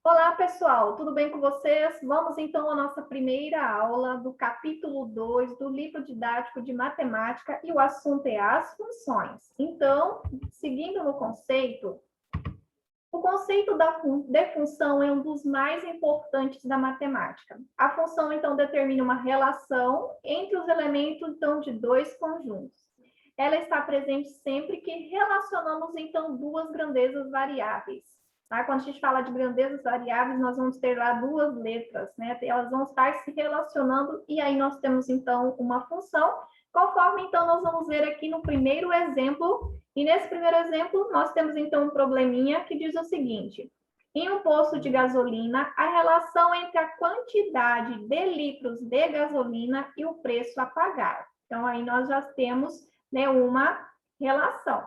Olá, pessoal, tudo bem com vocês? Vamos então à nossa primeira aula do capítulo 2 do livro didático de matemática e o assunto é as funções. Então, seguindo no conceito, o conceito de função é um dos mais importantes da matemática. A função, então, determina uma relação entre os elementos, então, de dois conjuntos. Ela está presente sempre que relacionamos, então, duas grandezas variáveis. Tá? Quando a gente fala de grandezas variáveis, nós vamos ter lá duas letras, né? Elas vão estar se relacionando e aí nós temos, então, uma função, conforme, então, nós vamos ver aqui no primeiro exemplo. E nesse primeiro exemplo, nós temos, então, um probleminha que diz o seguinte: em um posto de gasolina, a relação entre a quantidade de litros de gasolina e o preço a pagar. Então, aí nós já temos, né, uma relação.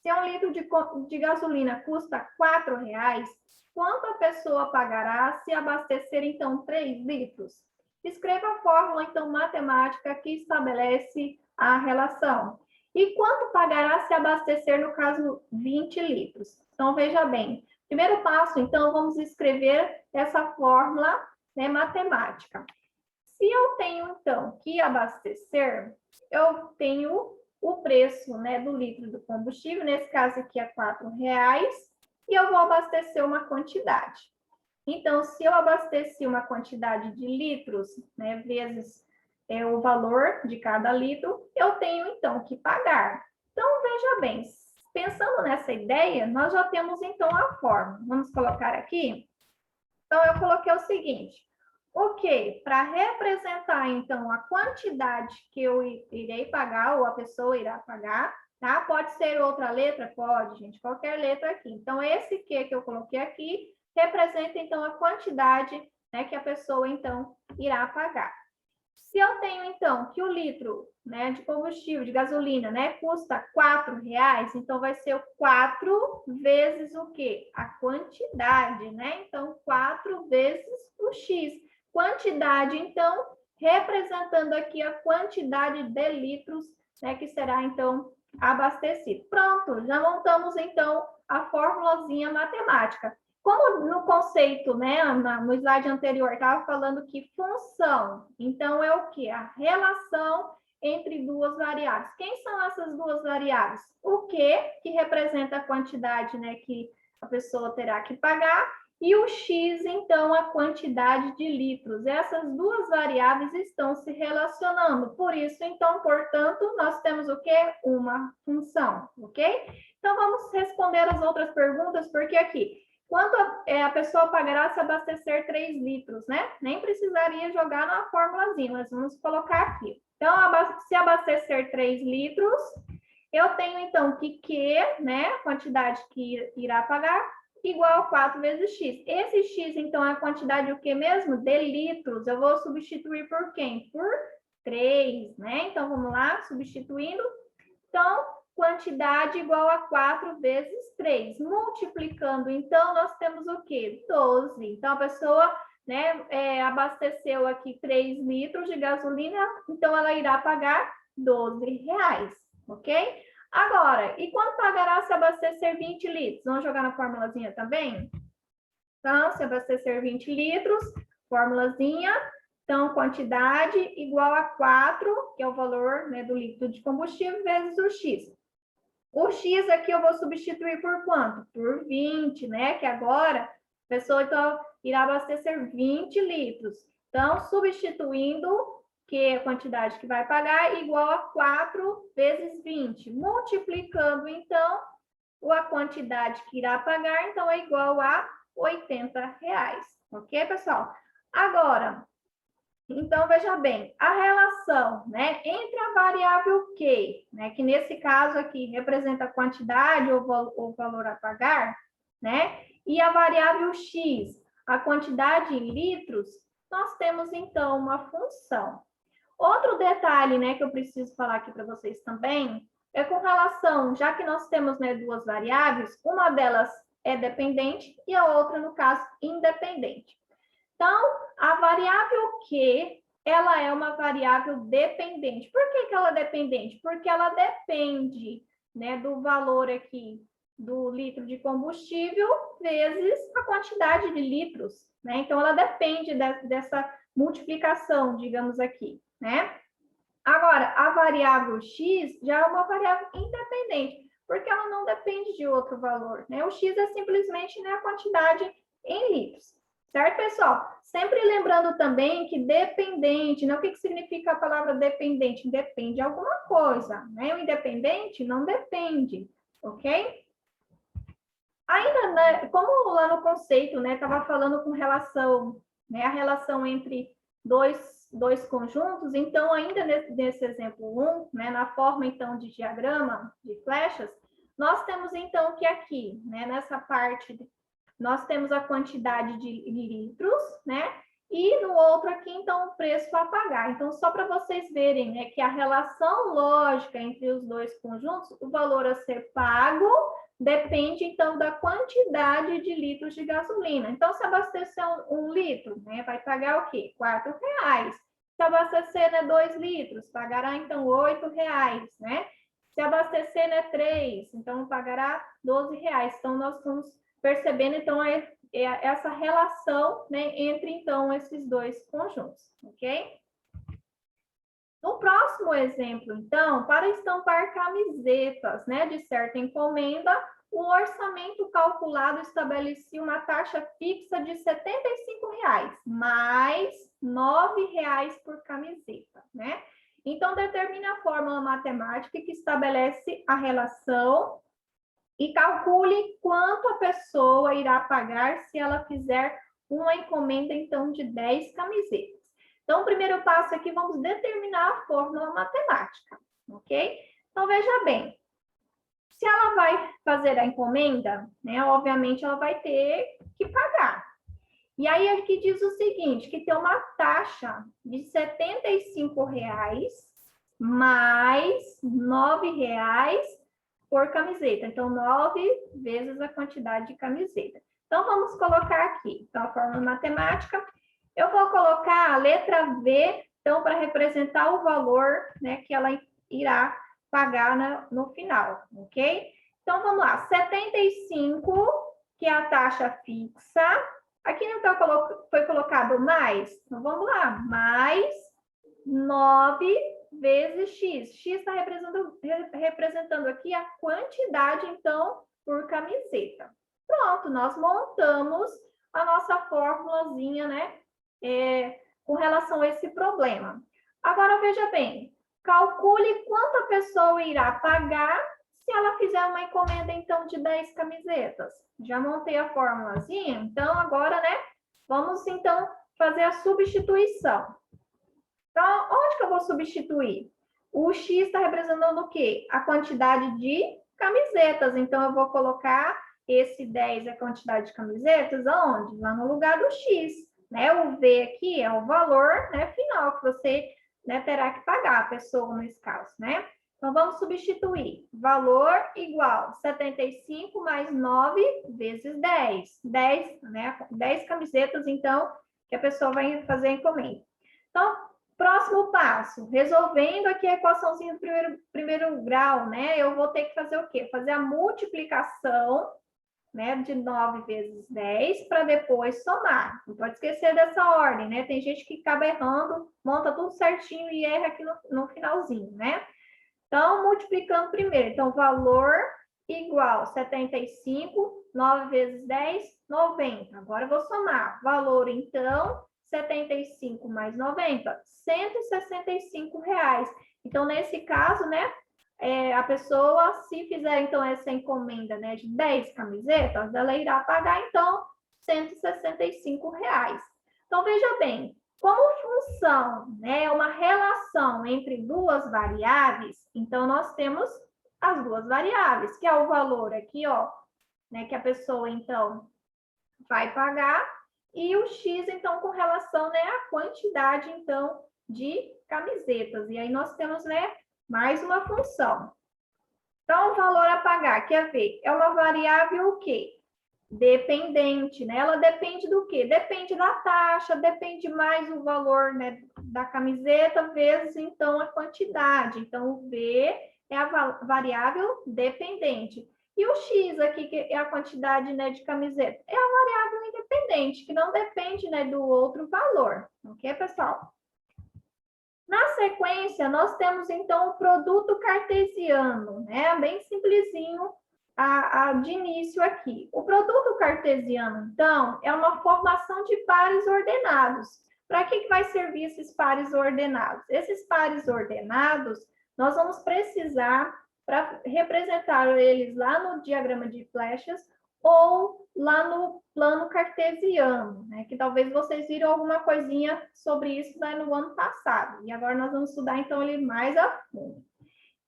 Se um litro de gasolina custa R$ 4,00, quanto a pessoa pagará se abastecer, então, 3 litros? Escreva a fórmula, então, matemática que estabelece a relação. E quanto pagará se abastecer, no caso, 20 litros? Então, veja bem. Primeiro passo, então, vamos escrever essa fórmula, né, matemática. Se eu tenho, então, que abastecer, eu tenho o preço, né, do litro do combustível, nesse caso aqui é R$ 4,00, e eu vou abastecer uma quantidade. Então, se eu abasteci uma quantidade de litros, né, vezes o valor de cada litro, eu tenho, então, que pagar. Então, veja bem, pensando nessa ideia, nós já temos, então, a fórmula. Vamos colocar aqui? Então, eu coloquei o seguinte: ok, para representar, então, a quantidade que eu irei pagar, ou a pessoa irá pagar, tá? Pode ser outra letra? Pode, gente, qualquer letra aqui. Então, esse que eu coloquei aqui representa, então, a quantidade, né, que a pessoa, então, irá pagar. Se eu tenho, então, que o litro, né, de combustível, de gasolina, né, custa R$ 4,00, então vai ser o 4 vezes o quê? A quantidade, né? Então, 4 vezes o X. Quantidade, então, representando aqui a quantidade de litros, né, que será, então, abastecido. Pronto, já montamos, então, a formulazinha matemática. Como no conceito, né, no slide anterior, estava falando que função, então é o que? A relação entre duas variáveis. Quem são essas duas variáveis? O que representa a quantidade, né, que a pessoa terá que pagar, e o X, então, a quantidade de litros. Essas duas variáveis estão se relacionando. Por isso, então, portanto, nós temos o quê? Uma função, ok? Então, vamos responder as outras perguntas, porque aqui quanto a pessoa pagará se abastecer 3 litros, né? Nem precisaria jogar na formulazinha, mas vamos colocar aqui. Então, se abastecer 3 litros, eu tenho, então, que né, a quantidade que irá pagar, igual a 4 vezes x. Esse x, então, é a quantidade o que mesmo? De litros. Eu vou substituir por quem? Por 3, né? Então, vamos lá, substituindo. Então, quantidade igual a 4 vezes 3. Multiplicando, então, nós temos o quê? 12. Então, a pessoa, né, abasteceu aqui 3 litros de gasolina, então ela irá pagar R$ 12, ok? Agora, e quanto pagará se abastecer 20 litros? Vamos jogar na formulazinha também? Então, se abastecer 20 litros, formulazinha, então, quantidade igual a 4, que é o valor, né, do líquido de combustível, vezes o X. O X aqui eu vou substituir por quanto? Por 20, né? Que agora a pessoa então irá abastecer 20 litros. Então, substituindo que a quantidade que vai pagar igual a 4 vezes 20. Multiplicando, então, a quantidade que irá pagar, então, é igual a R$ 80. Ok, pessoal? Agora, então, veja bem, a relação, né, entre a variável Q, né, que nesse caso aqui representa a quantidade ou valor a pagar, né, e a variável X, a quantidade em litros, nós temos, então, uma função. Outro detalhe, né, que eu preciso falar aqui para vocês também, é com relação, já que nós temos, né, duas variáveis, uma delas é dependente e a outra, no caso, independente. Então, a variável Q, ela é uma variável dependente. Por que ela é dependente? Porque ela depende, né, do valor aqui do litro de combustível vezes a quantidade de litros, né? Então, ela depende dessa multiplicação, digamos aqui, né? Agora, a variável x já é uma variável independente, porque ela não depende de outro valor, né? O x é simplesmente, né, a quantidade em litros, certo, pessoal? Sempre lembrando também que dependente, né? O que significa a palavra dependente? Depende de alguma coisa, né? O independente não depende, ok? Ainda, né, como lá no conceito, né, estava falando com relação, né, a relação entre dois conjuntos, então, ainda nesse exemplo 1, né, na forma, então, de diagrama de flechas, nós temos, então, que aqui, né, nessa parte, nós temos a quantidade de litros, né, e no outro aqui, então, o preço a pagar. Então, só para vocês verem, né, que a relação lógica entre os dois conjuntos, o valor a ser pago depende, então, da quantidade de litros de gasolina. Então, se abastecer um litro, né, vai pagar o quê? R$ 4,00. Se abastecer, né, 2 litros, pagará, então, R$ 8,00, né? Se abastecer, né, 3, então, pagará R$ 12,00. Então, nós estamos percebendo, então, essa relação, né, entre, então, esses dois conjuntos, ok? No próximo exemplo, então, para estampar camisetas, né, de certa encomenda, o orçamento calculado estabelecia uma taxa fixa de R$ 75,00, mais R$ 9,00 por camiseta, né? Então, determine a fórmula matemática que estabelece a relação e calcule quanto a pessoa irá pagar se ela fizer uma encomenda, então, de 10 camisetas. Então, o primeiro passo aqui, vamos determinar a fórmula matemática, ok? Então, veja bem, se ela vai fazer a encomenda, né, obviamente ela vai ter que pagar. E aí aqui diz o seguinte, que tem uma taxa de R$ 75,00 mais R$ 9,00 por camiseta. Então, 9 vezes a quantidade de camiseta. Então, vamos colocar aqui. Então, a fórmula matemática. Eu vou colocar a letra V, então, para representar o valor, né, que ela irá pagar no final, ok? Então, vamos lá. 75, que é a taxa fixa. Aqui não foi colocado mais? Então, vamos lá. Mais 9 vezes x. X está representando aqui a quantidade, então, por camiseta. Pronto, nós montamos a nossa formulazinha, né? Com relação a esse problema. Agora, veja bem, calcule quanto a pessoa irá pagar se ela fizer uma encomenda, então, de 10 camisetas. Já montei a formulazinha, então, agora, né? Vamos, então, fazer a substituição. Então, onde que eu vou substituir? O X está representando o quê? A quantidade de camisetas. Então, eu vou colocar esse 10, a quantidade de camisetas, aonde? Lá no lugar do X. Né? O V aqui é o valor, né, final que você, né, terá que pagar, a pessoa nesse caso, né? Então, vamos substituir. Valor igual 75 mais 9 vezes 10. 10, né? 10 camisetas, então, que a pessoa vai fazer a encomenda. Então, próximo passo, resolvendo aqui a equaçãozinha do primeiro grau, né? Eu vou ter que fazer o quê? Fazer a multiplicação, né, de 9 vezes 10 para depois somar. Não pode esquecer dessa ordem, né? Tem gente que acaba errando, monta tudo certinho e erra aqui no finalzinho, né? Então, multiplicando primeiro. Então, valor igual 75, 9 vezes 10, 90. Agora eu vou somar. Valor, então, 75 mais 90, R$ 165,00. Então, nesse caso, né, a pessoa, se fizer, então, essa encomenda, né, de 10 camisetas, ela irá pagar, então, R$ 165,00. Então, veja bem, como função, né, é uma relação entre duas variáveis, então, nós temos as duas variáveis, que é o valor aqui, ó, né, que a pessoa, então, vai pagar, e o X, então, com relação, né, à quantidade, então, de camisetas. E aí nós temos, né, mais uma função. Então, o valor a pagar, quer ver, é uma variável o quê? Dependente, né? Ela depende do quê? Depende da taxa, depende mais o valor, né, da camiseta, vezes, então, a quantidade. Então, o V é a variável dependente. E o X aqui, que é a quantidade, né, de camiseta, é a variável independente, que não depende, né, do outro valor. Ok, pessoal? Na sequência, nós temos, então, o produto cartesiano, né? Bem simplesinho de início aqui. O produto cartesiano, então, é uma formação de pares ordenados. Para que vai servir esses pares ordenados? Esses pares ordenados, nós vamos precisar para representar eles lá no diagrama de flechas ou lá no plano cartesiano, né? Que talvez vocês viram alguma coisinha sobre isso, né, no ano passado. E agora nós vamos estudar, então, ele mais a fundo.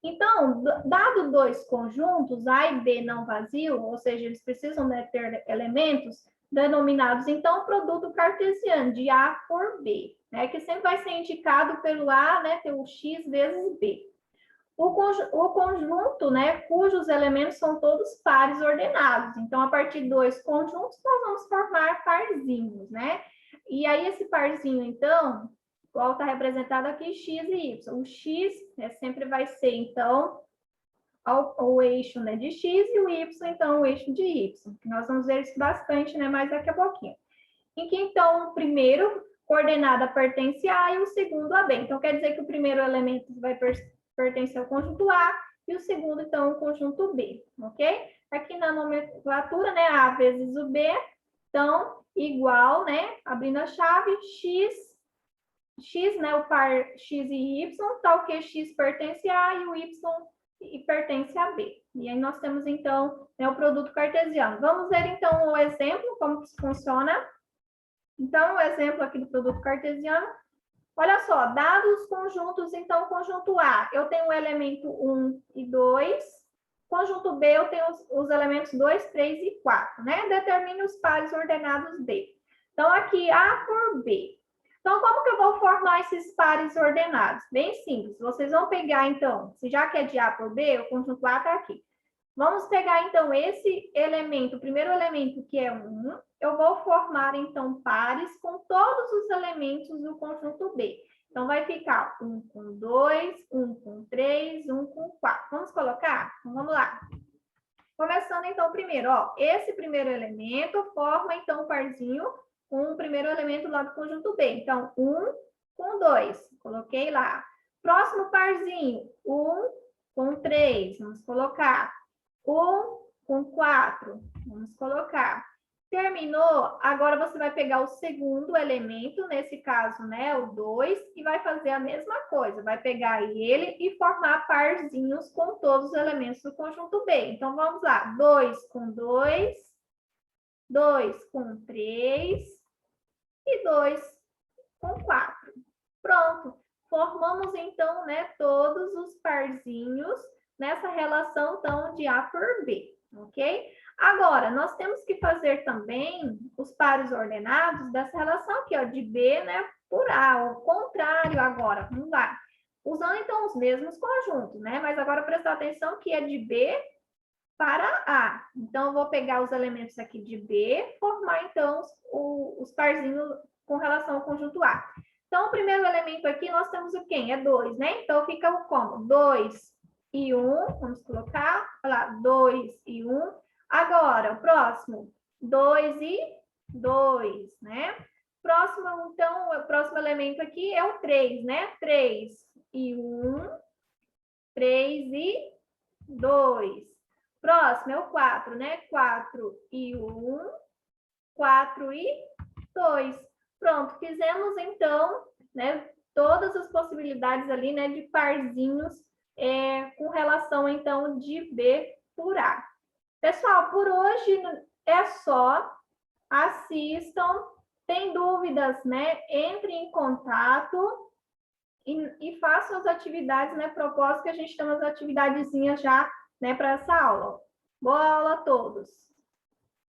Então, dado dois conjuntos, A e B não vazio, ou seja, eles precisam, né, ter elementos denominados, então, produto cartesiano de A por B, né, que sempre vai ser indicado pelo A, né, ter o X vezes B. O conjunto, né, cujos elementos são todos pares ordenados. Então, a partir de dois conjuntos, nós vamos formar parzinhos, né? E aí, esse parzinho, então, igual está representado aqui, x e y. O x, né, sempre vai ser, então, o eixo, né, de x e o y, então, o eixo de y. Nós vamos ver isso bastante, né, mais daqui a pouquinho. Em que, então, o primeiro coordenada pertence a A e o segundo a B. Então, quer dizer que o primeiro elemento vai pertence ao conjunto A e o segundo, então, ao conjunto B, ok? Aqui na nomenclatura, né, A vezes o B, então, igual, né, abrindo a chave, X, né, o par X e Y, tal que X pertence a A e o Y pertence a B. E aí nós temos, então, né, o produto cartesiano. Vamos ver, então, o exemplo, como que isso funciona. Então, o exemplo aqui do produto cartesiano. Olha só, dados conjuntos, então, conjunto A, eu tenho o elemento 1 e 2. Conjunto B, eu tenho os elementos 2, 3 e 4, né? Determine os pares ordenados B. Então, aqui, A por B. Então, como que eu vou formar esses pares ordenados? Bem simples. Vocês vão pegar, então, se já que é de A por B, o conjunto A está aqui. Vamos pegar, então, esse elemento, o primeiro elemento, que é 1, eu vou formar, então, pares com todos os elementos do conjunto B. Então, vai ficar 1 com 2, 1 com 3, 1 com 4. Vamos colocar? Então, vamos lá. Começando, então, primeiro, ó, esse primeiro elemento forma, então, um parzinho com o primeiro elemento lá do conjunto B. Então, 1 com 2, coloquei lá. Próximo parzinho, 1 com 3, vamos colocar. 1 com 4, vamos colocar. Terminou, agora você vai pegar o segundo elemento, nesse caso, né, o 2, e vai fazer a mesma coisa. Vai pegar ele e formar parzinhos com todos os elementos do conjunto B. Então, vamos lá. 2 com 2, 2 com 3 e 2 com 4. Pronto. Formamos, então, né, todos os parzinhos nessa relação, então, de A por B, ok? Agora, nós temos que fazer também os pares ordenados dessa relação aqui, ó, de B, né, por A, o contrário agora, vamos lá. Usando, então, os mesmos conjuntos, né, mas agora prestar atenção que é de B para A. Então, eu vou pegar os elementos aqui de B, formar, então, os parzinhos com relação ao conjunto A. Então, o primeiro elemento aqui, nós temos o quê? É 2, né? Então, fica o como? 2 e 1, vamos colocar, olha lá, 2 e 1. Agora, o próximo, 2 e 2, né? Próximo, então, o próximo elemento aqui é o 3, né? 3 e 1, 3 e 2. Próximo é o 4, né? 4 e 1, 4 e 2. Pronto, fizemos, então, né, todas as possibilidades ali, né, de parzinhos com relação, então, de B por A. Pessoal, por hoje é só. Assistam. Tem dúvidas, né? Entre em contato e façam as atividades, né? Propósito que a gente tem umas atividadezinhas já, né, para essa aula. Boa aula a todos!